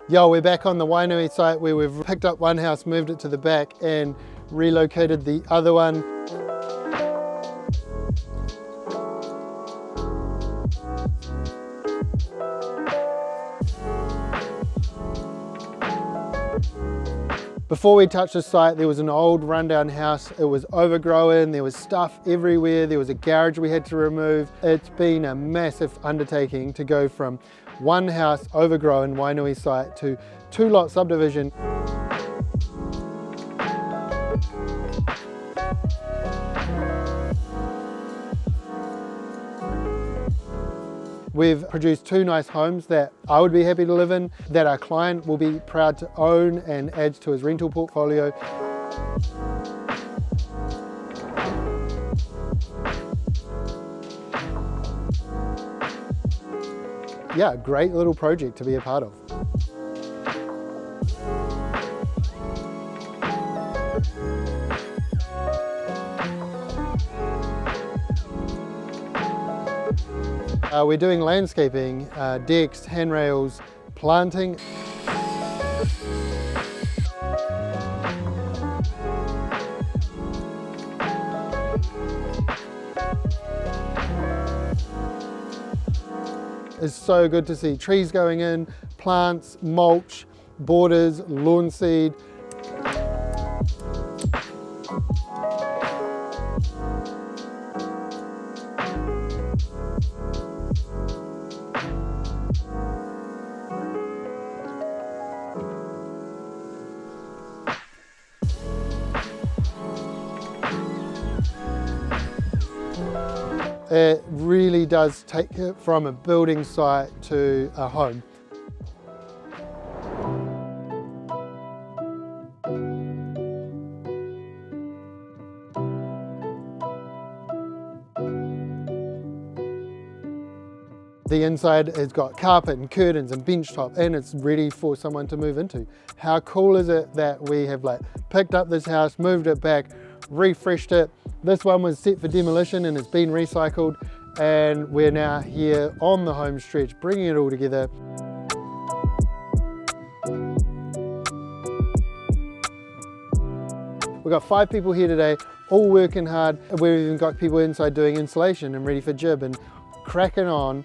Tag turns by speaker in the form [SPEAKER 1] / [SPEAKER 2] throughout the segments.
[SPEAKER 1] Yo, we're back on the Wainui site where we've picked up one house, moved it to the back and relocated the other one. Before we touched the site, there was an old rundown house. It was overgrown, there was stuff everywhere, there was a garage we had to remove. It's been a massive undertaking to go from one house, overgrown Wainui site, to 2-lot subdivision. We've produced 2 nice homes that I would be happy to live in, that our client will be proud to own and adds to his rental portfolio. Yeah, great little project to be a part of. We're doing landscaping, decks, handrails, planting. It's so good to see trees going in, plants, mulch, borders, lawn seed. It really does take it from a building site to a home. The inside has got carpet and curtains and bench top, and it's ready for someone to move into. How cool is it that we have picked up this house, moved it back, refreshed it. This one was set for demolition and it's been recycled, and we're now here on the home stretch, bringing it all together. We've got 5 people here today, all working hard. We've even got people inside doing insulation and ready for jib and cracking on.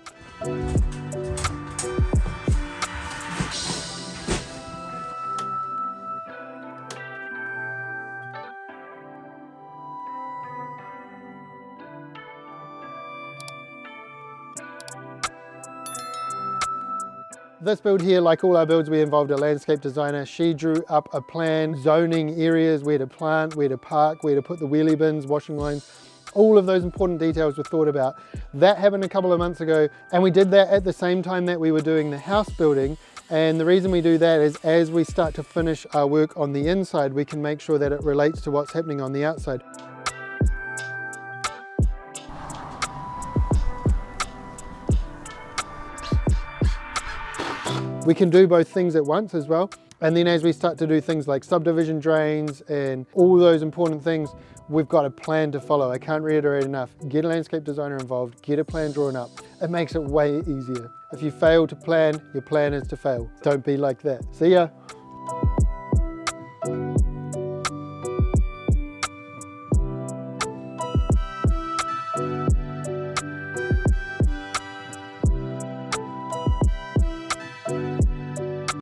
[SPEAKER 1] This build here, like all our builds, we involved a landscape designer. She drew up a plan, zoning areas, where to plant, where to park, where to put the wheelie bins, washing lines. All of those important details were thought about. That happened a couple of months ago, and we did that at the same time that we were doing the house building. And the reason we do that is as we start to finish our work on the inside, we can make sure that it relates to what's happening on the outside. We can do both things at once as well. And then as we start to do things like subdivision drains and all those important things, we've got a plan to follow. I can't reiterate enough. Get a landscape designer involved, get a plan drawn up. It makes it way easier. If you fail to plan, your plan is to fail. Don't be like that. See ya.